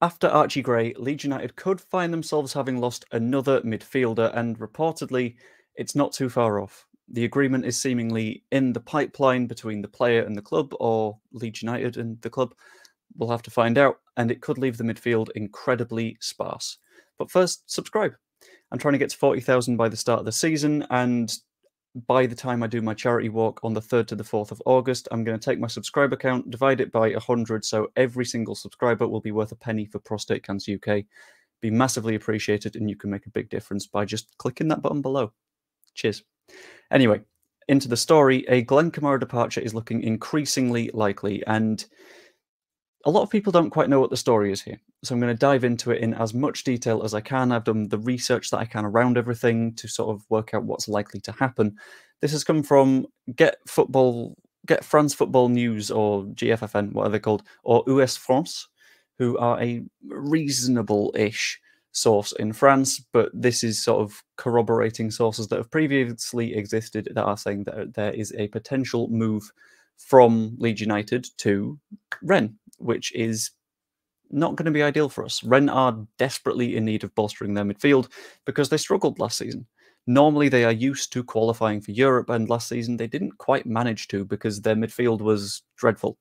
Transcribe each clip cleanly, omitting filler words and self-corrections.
After Archie Gray, Leeds United could find themselves having lost another midfielder, and reportedly, it's not too far off. The agreement is seemingly in the pipeline between the player and the club, or Leeds United and the club. We'll have to find out, and it could leave the midfield incredibly sparse. But first, subscribe. I'm trying to get to 40,000 by the start of the season, and by the time I do my charity walk on the 3rd to the 4th of August, I'm going to take my subscriber count, divide it by 100, so every single subscriber will be worth a penny for Prostate Cancer UK. Be massively appreciated, and you can make a big difference by just clicking that button below. Cheers. Anyway, into the story. A Glenn Kamara departure is looking increasingly likely, and a lot of people don't quite know what the story is here. So I'm going to dive into it in as much detail as I can. I've done the research that I can around everything to sort of work out what's likely to happen. This has come from Get France Football News, or GFFN, what are they called, or US France, who are a reasonable-ish source in France, but this is sort of corroborating sources that have previously existed that are saying that there is a potential move from Leeds United to Rennes, which is not going to be ideal for us. Rennes are desperately in need of bolstering their midfield because they struggled last season. Normally, they are used to qualifying for Europe, and last season they didn't quite manage to because their midfield was dreadful.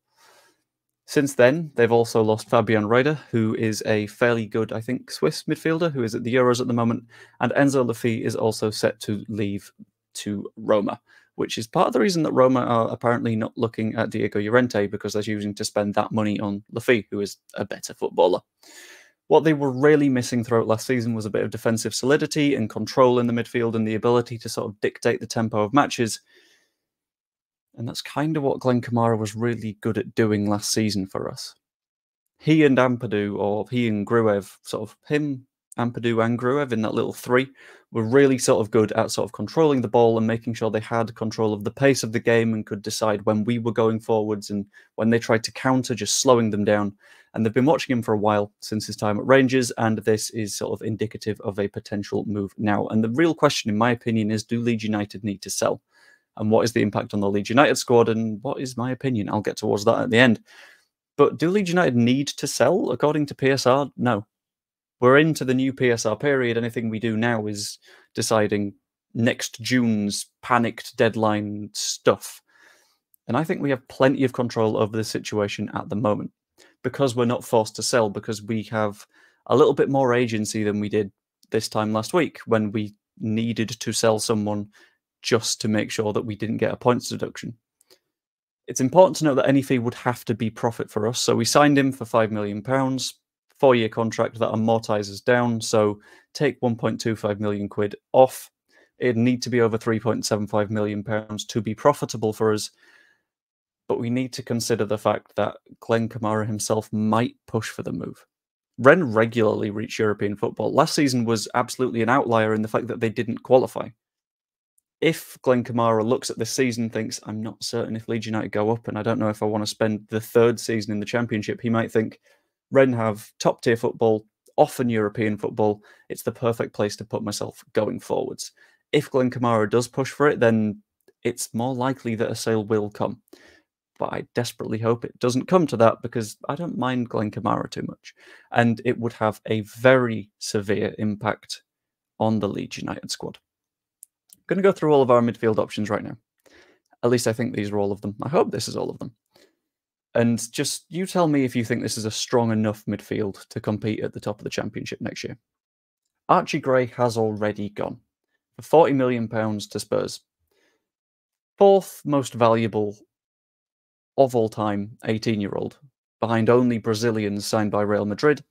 Since then, they've also lost Fabian Rieder, who is a fairly good, I think, Swiss midfielder, who is at the Euros at the moment, and Enzo Laffi is also set to leave to Roma, which is part of the reason that Roma are apparently not looking at Diego Llorente, because they're choosing to spend that money on Laffi, who is a better footballer. What they were really missing throughout last season was a bit of defensive solidity and control in the midfield and the ability to sort of dictate the tempo of matches. And that's kind of what Glenn Kamara was really good at doing last season for us. He and Ampadu, or he and Gruev, sort of him, Ampadu and Gruev in that little three, were really sort of good at sort of controlling the ball and making sure they had control of the pace of the game and could decide when we were going forwards and when they tried to counter, just slowing them down. And they've been watching him for a while since his time at Rangers, and this is sort of indicative of a potential move now. And the real question, in my opinion, is do Leeds United need to sell? And what is the impact on the Leeds United squad? And what is my opinion? I'll get towards that at the end. But do Leeds United need to sell? According to PSR, no. We're into the new PSR period. Anything we do now is deciding next June's panicked deadline stuff. And I think we have plenty of control over the situation at the moment because we're not forced to sell, because we have a little bit more agency than we did this time last week when we needed to sell someone just to make sure that we didn't get a points deduction. It's important to note that any fee would have to be profit for us. So we signed him for £5 million, 4-year contract that amortizes down. So take 1.25 million quid off. It'd need to be over 3.75 million pounds to be profitable for us. But we need to consider the fact that Glenn Kamara himself might push for the move. Rennes regularly reach European football. Last season was absolutely an outlier in the fact that they didn't qualify. If Glenn Kamara looks at this season and thinks, I'm not certain if Leeds United go up and I don't know if I want to spend the third season in the Championship, he might think, Rennes have top-tier football, often European football. It's the perfect place to put myself going forwards. If Glenn Kamara does push for it, then it's more likely that a sale will come. But I desperately hope it doesn't come to that, because I don't mind Glenn Kamara too much. And it would have a very severe impact on the Leeds United squad. I'm going to go through all of our midfield options right now. At least I think these are all of them. I hope this is all of them. And just you tell me if you think this is a strong enough midfield to compete at the top of the Championship next year. Archie Gray has already gone for £40 million to Spurs. Fourth most valuable of all time 18-year-old, behind only Brazilians signed by Real Madrid.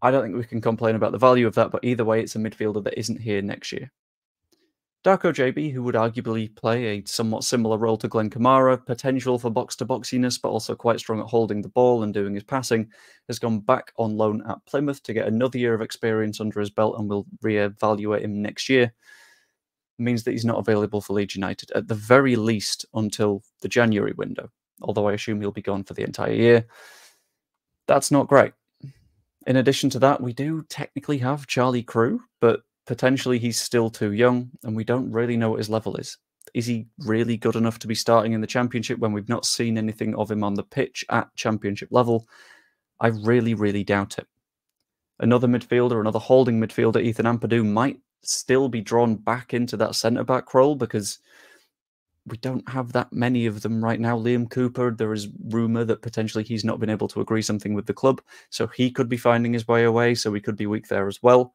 I don't think we can complain about the value of that, but either way, it's a midfielder that isn't here next year. Darko JB, who would arguably play a somewhat similar role to Glenn Kamara, potential for box-to-boxiness, but also quite strong at holding the ball and doing his passing, has gone back on loan at Plymouth to get another year of experience under his belt, and we'll re-evaluate him next year. It means that he's not available for Leeds United, at the very least until the January window, although I assume he'll be gone for the entire year. That's not great. In addition to that, we do technically have Charlie Crew, but potentially he's still too young, and we don't really know what his level is. Is he really good enough to be starting in the Championship when we've not seen anything of him on the pitch at Championship level? I really, really doubt it. another midfielder, another holding midfielder, Ethan Ampadu, might still be drawn back into that centre-back role because we don't have that many of them right now. Liam Cooper, there is rumour that potentially he's not been able to agree something with the club, so he could be finding his way away, so we could be weak there as well.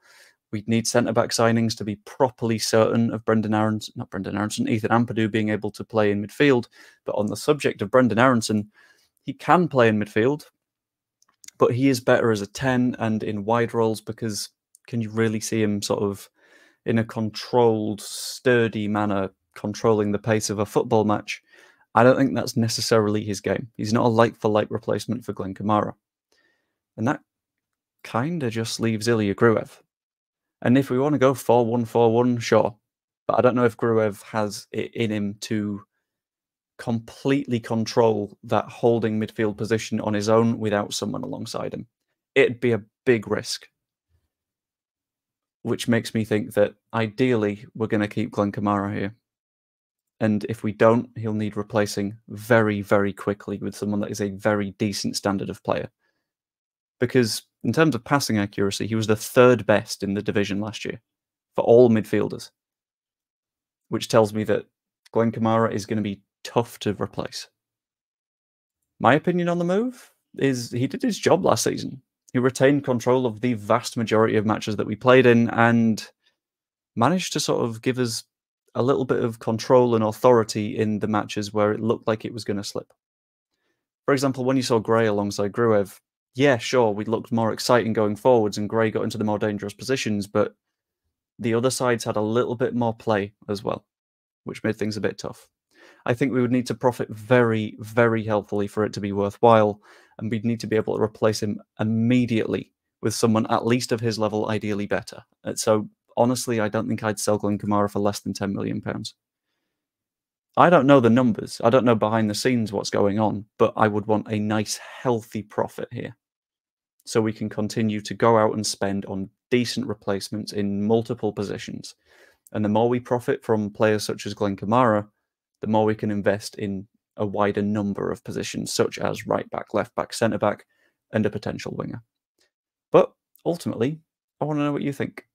We'd need centre-back signings to be properly certain of Ethan Ampadu being able to play in midfield. But on the subject of Brendan Aronson, he can play in midfield, but he is better as a 10 and in wide roles because can you really see him sort of in a controlled, sturdy manner controlling the pace of a football match? I don't think that's necessarily his game. He's not a like-for-like replacement for Glenn Kamara. And that kind of just leaves Ilya Gruev. And if we want to go 4-1-4-1, sure. But I don't know if Gruev has it in him to completely control that holding midfield position on his own without someone alongside him. It'd be a big risk. Which makes me think that ideally we're going to keep Glenn Kamara here. And if we don't, he'll need replacing very, very quickly with someone that is a very decent standard of player. Because in terms of passing accuracy, he was the third best in the division last year for all midfielders, which tells me that Glenn Kamara is going to be tough to replace. My opinion on the move is he did his job last season. He retained control of the vast majority of matches that we played in and managed to sort of give us a little bit of control and authority in the matches where it looked like it was going to slip. For example, when you saw Gray alongside Gruev, yeah, sure, we looked more exciting going forwards and Gray got into the more dangerous positions, but the other sides had a little bit more play as well, which made things a bit tough. I think we would need to profit very, very healthily for it to be worthwhile, and we'd need to be able to replace him immediately with someone at least of his level, ideally better. So honestly, I don't think I'd sell Glenn Kamara for less than £10 million. I don't know the numbers. I don't know behind the scenes what's going on, but I would want a nice, healthy profit here so we can continue to go out and spend on decent replacements in multiple positions. And the more we profit from players such as Glenn Kamara, the more we can invest in a wider number of positions, such as right back, left back, centre back, and a potential winger. But ultimately, I want to know what you think.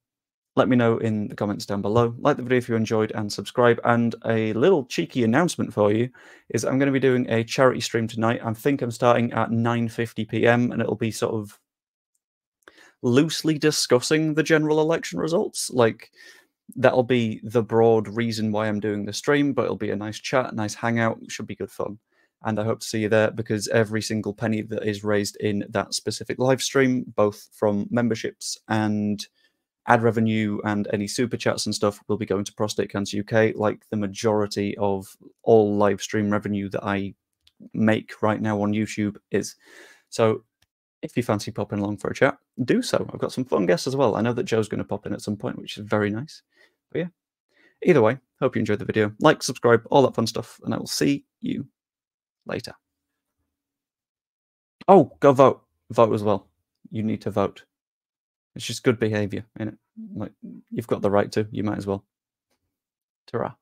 Let me know in the comments down below. Like the video if you enjoyed and subscribe. And a little cheeky announcement for you is I'm going to be doing a charity stream tonight. I think I'm starting at 9:50 p.m. and it'll be sort of loosely discussing the general election results. Like, that'll be the broad reason why I'm doing the stream, but it'll be a nice chat, nice hangout. It should be good fun. And I hope to see you there because every single penny that is raised in that specific live stream, both from memberships and ad revenue and any super chats and stuff, will be going to Prostate Cancer UK, like the majority of all live stream revenue that I make right now on YouTube is. So if you fancy popping along for a chat, do so. I've got some fun guests as well. I know that Joe's going to pop in at some point, which is very nice. But yeah, either way, hope you enjoyed the video. Like, subscribe, all that fun stuff, and I will see you later. Oh, go vote. Vote as well. You need to vote. It's just good behavior, innit? Like, you've got the right to. You might as well. Ta-ra.